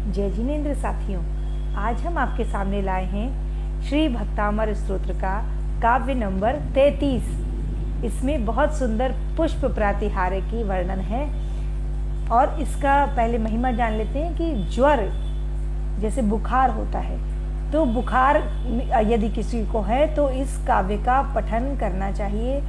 जय जिनेन्द्र साथियों, आज हम आपके सामने लाए हैं श्री भक्तामर स्तोत्र का काव्य नंबर 33। इसमें बहुत सुंदर पुष्प प्रातिहार्य की वर्णन है और इसका पहले महिमा जान लेते हैं कि ज्वर जैसे बुखार होता है तो बुखार यदि किसी को है तो इस काव्य का पठन करना चाहिए।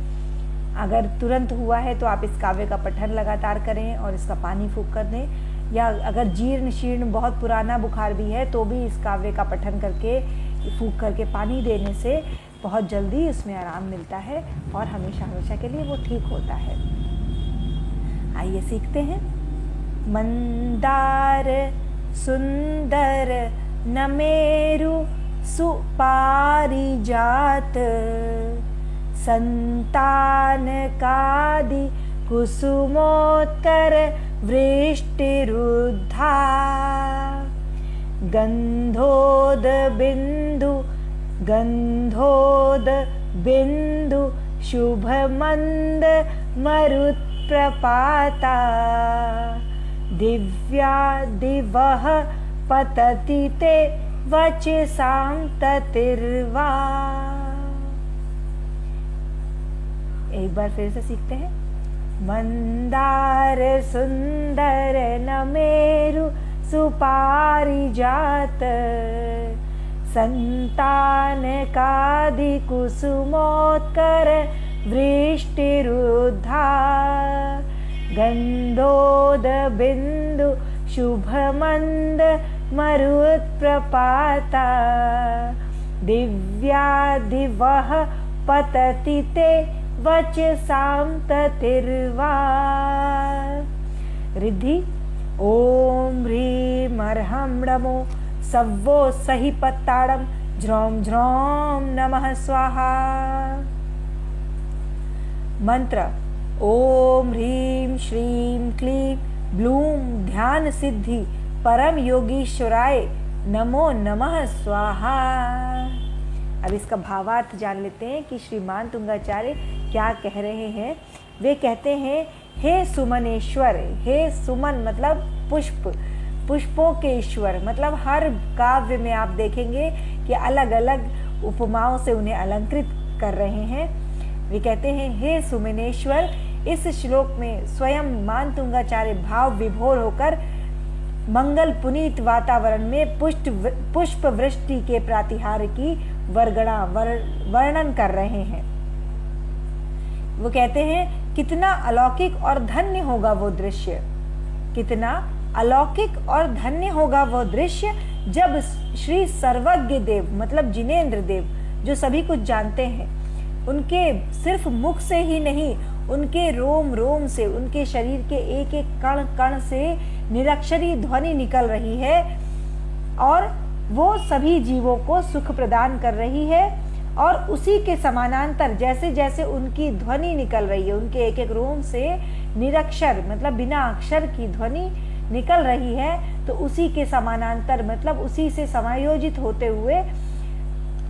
अगर तुरंत हुआ है तो आप इस काव्य का पठन लगातार करें और इसका पानी फूंक कर दें, या अगर जीर्ण शीर्ण बहुत पुराना बुखार भी है तो भी इस काव्य का पठन करके फूंक करके पानी देने से बहुत जल्दी उसमें आराम मिलता है और हमेशा हमेशा के लिए वो ठीक होता है। आइए सीखते हैं। मंदार सुंदर नमेरु सुपारिजात संतान कादि कुसुमोत्कर वृष्टिरुद्धा गंधोद बिंदु शुभ मंद मरुत्प्रपाता दिव्या दिवः पतति ते वचसां ततिर्वा। एक बार फिर से सीखते हैं। मंदार सुंदर नमेरु सुपारिजात संतान कादि कुसुमोत्कर वृष्टिरुद्धा गंधोद बिंदु शुभ मंद मरुत्प्रपाता दिव्या दिवः पतति ते वचसां ततिर्वा। रिद्धि ओम ह्रीं अर्हं नमो सव्वो सहि पत्ताड़म ज्रोम ज्रोम नमः स्वाहा। मंत्र ओम ह्रीं श्रीं क्लीं ब्लूं ध्यान सिद्धि परम योगीश्वराय नमो नमः स्वाहा। अब इसका भावार्थ जान लेते हैं कि श्रीमान तुंगाचार्य क्या कह रहे हैं। वे कहते हैं, हे सुमनेश्वर, हे सुमन मतलब पुष्प, पुष्पों के ईश्वर, मतलब हर काव्य में आप देखेंगे कि अलग अलग उपमाओं से उन्हें अलंकृत कर रहे हैं। वे कहते हैं, हे सुमनेश्वर, इस श्लोक में स्वयं मान तुंगाचार्य भाव विभोर होकर मंगल पुनीत वातावरण में पुष्प वृष्टि के प्रातिहार्य की वर्णन कर रहे हैं। वो कहते हैं, कितना अलौकिक और धन्य होगा वो दृश्य, कितना अलौकिक और धन्य होगा वो दृश्य जब श्री सर्वज्ञ देव मतलब जिनेन्द्र देव जो सभी कुछ जानते हैं, उनके सिर्फ मुख से ही नहीं, उनके रोम रोम से, उनके शरीर के एक एक कण कण से निरक्षरी ध्वनि निकल रही है और वो सभी जीवों को सुख प्रदान कर रही है। और उसी के समानांतर जैसे जैसे उनकी ध्वनि निकल रही है, उनके एक एक रोम से निरक्षर मतलब बिना अक्षर की ध्वनि निकल रही है, तो उसी के समानांतर मतलब उसी से समायोजित होते हुए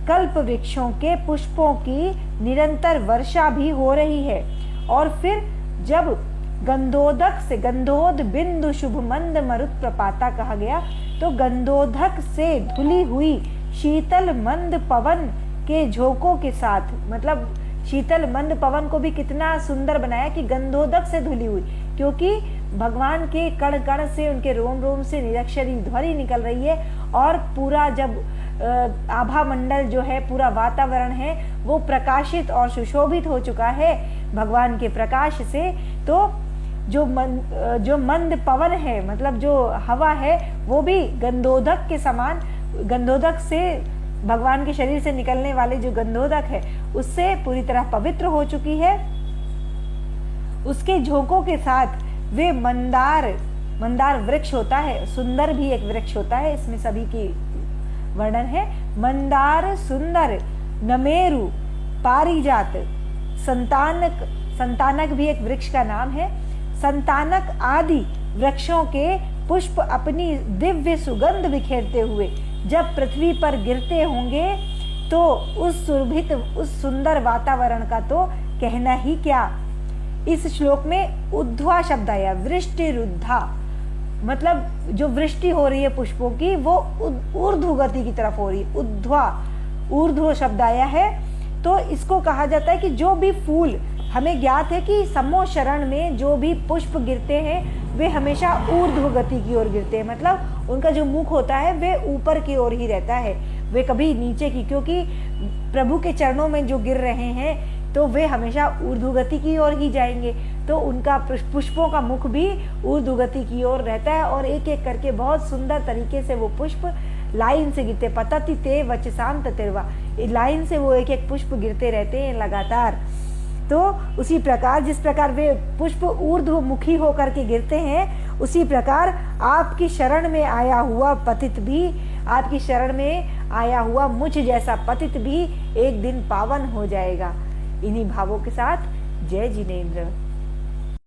कल्प वृक्षों के पुष्पों की निरंतर वर्षा भी हो रही है। और फिर जब गंधोदक से गंधोद बिंदु शुभ मंद मरुत प्रपाता कहा गया, तो गंधोदक से धुली हुई शीतल मंद पवन के झोंकों के साथ, मतलब शीतल मंद पवन को भी कितना सुंदर बनाया कि गंधोदक से धुली हुई, क्योंकि भगवान के कण कण से, उनके रोम रोम से निरक्षरी ध्वनि निकल रही है। और पूरा जब आभा मंडल जो है, पूरा वातावरण है, वो प्रकाशित और सुशोभित हो चुका है भगवान के प्रकाश से, तो जो मंद पवन है मतलब जो हवा है वो भी गंधोदक के समान, गंधोदक से भगवान के शरीर से निकलने वाले जो गंधोदक है उससे पूरी तरह पवित्र हो चुकी है। उसके झोंकों के साथ वे मंदार वृक्ष होता है, सुंदर भी एक वृक्ष होता है, इसमें सभी की वर्णन है। मंदार सुंदर नमेरु पारिजात, संतानक भी एक वृक्ष का नाम है। संतानक आदि वृक्षों के पुष्प अपनी दिव्य सुगंध बिखेरते हुए जब पृथ्वी पर गिरते होंगे तो उस सुरभित, उस सुंदर वातावरण का तो कहना ही क्या। इस श्लोक में उद्ध्वा शब्द आया, वृष्टिरुद्धा, मतलब जो वृष्टि हो रही है पुष्पों की वो ऊर्ध्व गति की तरफ हो रही है, ऊर्ध्व शब्द आया है। तो इसको कहा जाता है कि जो भी फूल, हमें ज्ञात है कि समो शरण में जो भी पुष्प गिरते हैं वे हमेशा ऊर्ध्व गति की ओर गिरते हैं, मतलब उनका जो मुख होता है वे ऊपर की ओर ही रहता है, वे कभी नीचे की, क्योंकि प्रभु के चरणों में जो गिर रहे हैं तो वे हमेशा ऊर्ध्व गति की ओर ही जाएंगे, तो उनका पुष्पों का मुख भी ऊर्ध्व गति की ओर रहता है और एक एक करके बहुत सुंदर तरीके से वो पुष्प लाइन से गिरते, पतति ते वचसांत तिर्वा, लाइन से वो एक एक पुष्प गिरते रहते हैं लगातार। तो उसी प्रकार जिस प्रकार वे पुष्प ऊर्ध्वमुखी होकर के गिरते हैं, उसी प्रकार आपकी शरण में आया हुआ पतित भी, आपकी शरण में आया हुआ मुझ जैसा पतित भी एक दिन पावन हो जाएगा। इन्हीं भावों के साथ जय जिनेंद्र।